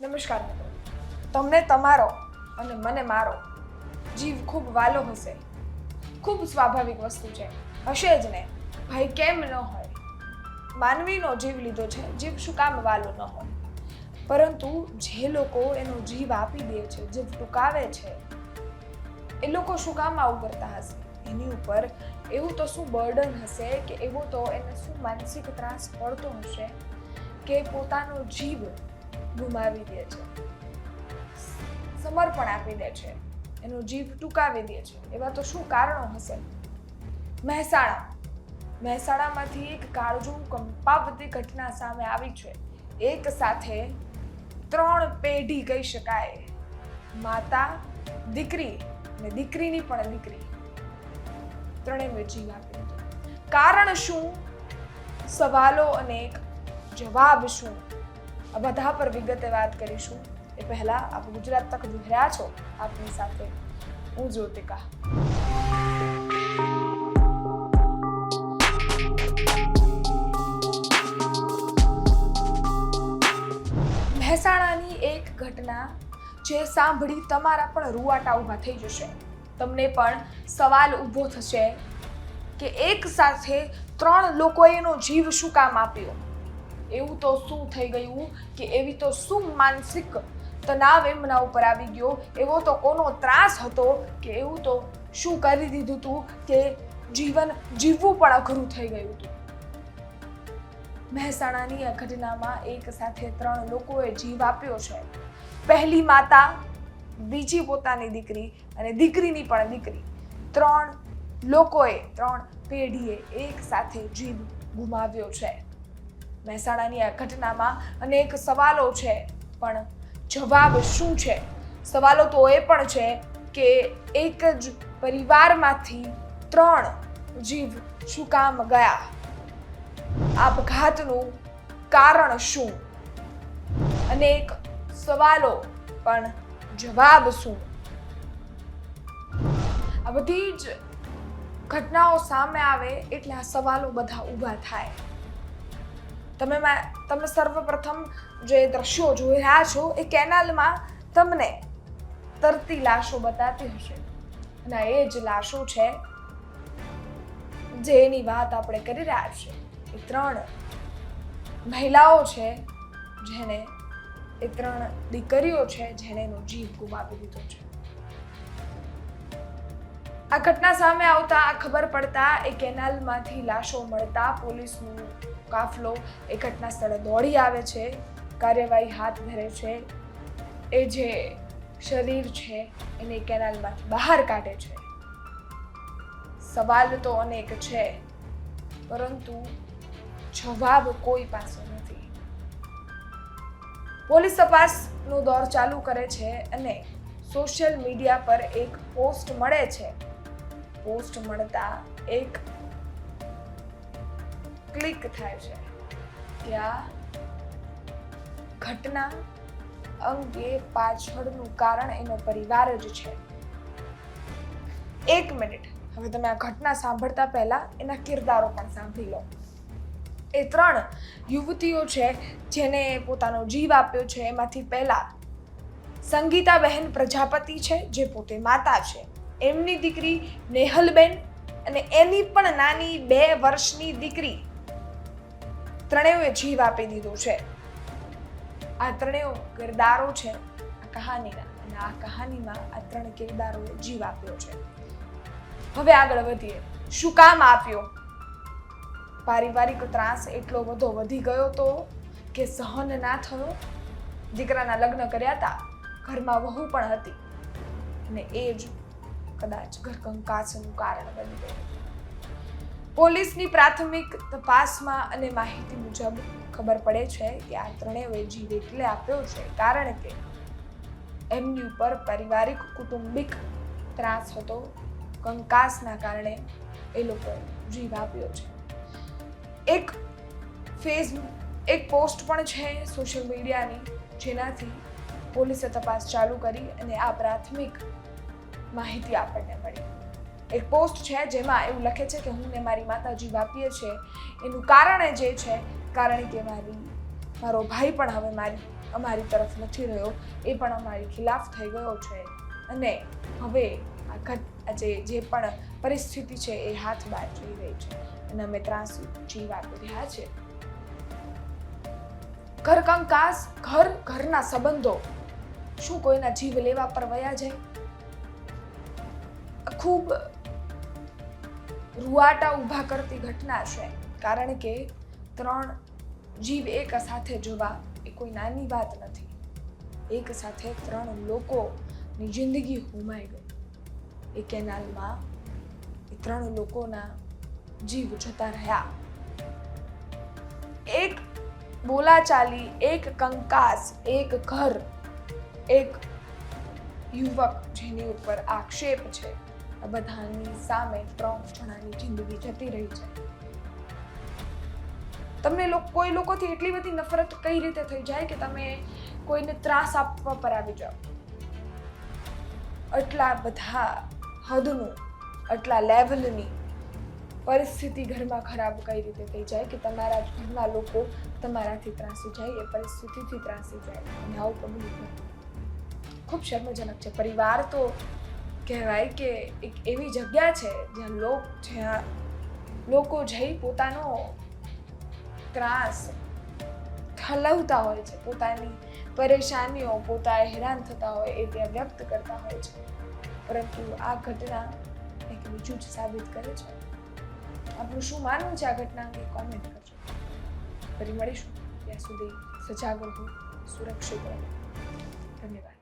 નમસ્કાર મિત્રો, તમને તમારો અને મને મારો જીવ ખૂબ વાલો હશે. ખૂબ સ્વાભાવિક વસ્તુ છે, હશે જ ને ભાઈ, કેમ ન હોય? માનવીનો જીવ લીધો છે, જીવ શું કામ વાલો ન હોય? પરંતુ જે લોકો એનો જીવ આપી દે છે, જીવ ટૂંકાવે છે, એ લોકો શું કામ આવું કરતા હશે? એની ઉપર એવું તો શું બર્ડન હશે કે એવો તો એને શું માનસિક ત્રાસ પડતો હશે કે પોતાનો જીવ ગુમાવી દે છે, સમર્પણ આપી દે છે, એનો જીવ ટૂંકાવી દે છે. એવા તો શું કારણો હશે? મહેસાણામાંથી એક કાળજું કંપાવતી ઘટના સામે આવી છે. એક સાથે 3 પેઢી કહી શકાય, માતા, દીકરી અને દીકરીની પણ દીકરી, ત્રણેય જીવ આપી દીધો. કારણ શું? સવાલો અનેક, જવાબ શું? આ બધા પર વિગતે વાત કરીશું. એ પહેલા આપ ગુજરાત તક જોઈ રહ્યા છો, આપની સાથે હું જ્યોતિકા. મહેસાણાની એક ઘટના જે સાંભળી તમારા પણ રૂવાટા ઊભા થઈ જશે. તમને પણ સવાલ ઊભો થશે કે એક સાથે 3 લોકોએ એનો જીવ શું કામ આપ્યો? એવું તો શું થઈ ગયું કે એવી તો શું માનસિક તણાવ એમના ઉપર આવી ગયો? એવો તો કોનો ત્રાસ હતો કે એવું તો શું કરી દીધું હતું કે જીવન જીવવું પણ અઘરું થઈ ગયું હતું? મહેસાણાની આ ઘટનામાં એક સાથે 3 લોકોએ જીવ આપ્યો છે. પહેલી માતા, બીજી પોતાની દીકરી અને દીકરીની પણ દીકરી. 3 લોકોએ 3 પેઢીએ એક સાથે જીવ ગુમાવ્યો છે. મહેસાણાની આ ઘટનામાં અનેક સવાલો છે, પણ જવાબ શું છે? સવાલો તો એ પણ છે કે એક જ પરિવારમાંથી 3 જીવ શું કામ ગયા? આપઘાતનું કારણ શું? અનેક સવાલો, પણ જવાબ શું? આ બધી જ ઘટનાઓ સામે આવે એટલે આ સવાલો બધા ઊભા થાય. તમે સર્વપ્રથમ જે દ્રશ્યો જોઈ રહ્યા છો એ કેનાલમાં તમને તરતી લાશો બતાતી હશે, અને એ જ લાશો છે જેની વાત આપણે કરી રહ્યા છીએ. એ 3 મહિલાઓ છે, જેને એ 3 દીકરીઓ છે જેને એનો જીવ ગુમાવી દીધો છે. આ ઘટના સામે આવતા, આ ખબર પડતા, એ કેનાલમાંથી લાશો મળતા પોલીસનું કાફલો એ ઘટના સ્થળે દોડી આવે છે, કાર્યવાહી હાથ ધરે છે. એ જે શરીર છે એને કેનાલમાંથી બહાર કાઢે છે. સવાલ તો અનેક છે, પરંતુ જવાબ કોઈ પાસે નથી. પોલીસ તપાસનો દોર ચાલુ કરે છે અને સોશિયલ મીડિયા પર એક પોસ્ટ મળે છે. પોસ્ટ મળતા એક ક્લિક થાય છે કે આ ઘટના અંગે પાછળનું કારણ એનો પરિવાર જ છે. 1 મિનિટ, હવે તમે આ ઘટના સાંભળતા પહેલા એના કિરદારો પણ સાંભળી લો. એ 3 યુવતીઓ છે જેને પોતાનો જીવ આપ્યો છે, એમાંથી પહેલા સંગીતાબહેન પ્રજાપતિ છે, જે પોતે માતા છે. એમની દીકરી નેહલબેન અને એની પણ નાની 2 વર્ષની દીકરી, ત્રણેયએ જીવ આપી દીધો છે. આ 3 કિરદારો છે આ કહાનીના, અને આ કહાનીમાં આ 3 કિરદારોએ જીવ આપ્યો છે. હવે આગળ વધીએ. શું કામ આપ્યો? પારિવારિક ત્રાસ એટલો બધો વધી ગયો તો કે સહન ના થયો. દીકરાના લગ્ન કર્યા હતા, ઘરમાં વહુ પણ હતી, અને એ જ કદાચ ઘર કંકાસનું કારણ બની ગયું. પોલીસની પ્રાથમિક તપાસમાં અને માહિતી મુજબ ખબર પડે છે કે આ 3 જીવ એટલે આપ્યો છે કારણ કે એમની ઉપર પારિવારિક કુટુંબિક ત્રાસ હતો. કંકાસના કારણે એ લોકોએ જીવ આપ્યો છે. એક પોસ્ટ પણ છે સોશિયલ મીડિયાની, જેનાથી પોલીસે તપાસ ચાલુ કરી અને આ પ્રાથમિક માહિતી આપણને મળી. એક પોસ્ટ છે જેમાં એવું લખે છે કે હું ને મારી માતા જીવ આપીએ છીએ. એનું કારણ જે છે, કારણ કે મારો ભાઈ પણ હવે મારી અમારી તરફ નથી રહ્યો, એ પણ અમારી ખિલાફ થઈ ગયો છે અને હવે જે પણ પરિસ્થિતિ છે એ હાથ બહાર જઈ રહી છે અને અમે ત્રાસુ જીવ આપી રહ્યા છે. ઘર કંકાસ, ઘરના સંબંધો શું કોઈના જીવ લેવા પર વયા જાય? ખૂબ રૂવાટા ઊભા કરતી ઘટના છે, કારણ કે 3 જીવ એક સાથે જોવા એ કોઈ નાની વાત નથી. એક સાથે 3 લોકોની જિંદગી હોમાઈ ગઈ. એ કેનાલમાં એ 3 લોકોના જીવ જતા રહ્યા. એક બોલાચાલી, એક કંકાસ, એક ઘર, એક યુવક જેની ઉપર આક્ષેપ છે, આ બધાની સામે 3 જણાની જિંદગી જતી રહી છે. તમને કોઈ લોકોથી એટલી બધી નફરત કઈ રીતે થઈ જાય કે તમે કોઈને ત્રાસ આપવા પર આવી જાઓ? આટલા બધા હદનું, આટલા લેવલની પરિસ્થિતિ ઘરમાં ખરાબ કઈ રીતે થઈ જાય કે તમારા ઘરના લોકો તમારાથી ત્રાસી જાય, એ પરિસ્થિતિથી ત્રાસી જાય અને આવું પબ્લિક ખૂબ શર્મજનક છે. પરિવાર તો કહેવાય કે એક એવી જગ્યા છે જ્યાં લોકો જઈ પોતાનો ત્રાસ ઠલવતા હોય છે, પોતાની પરેશાનીઓ, પોતા હેરાન થતા હોય એ ત્યાં વ્યક્ત કરતા હોય છે. પરંતુ આ ઘટના એક બીજું જ સાબિત કરે છે. આપણું શું માનવું છે આ ઘટના અંગે કોમેન્ટ કરજો. ફરી મળીશું, ત્યાં સુધી સજાગ રહો, સુરક્ષિત રહો. ધન્યવાદ.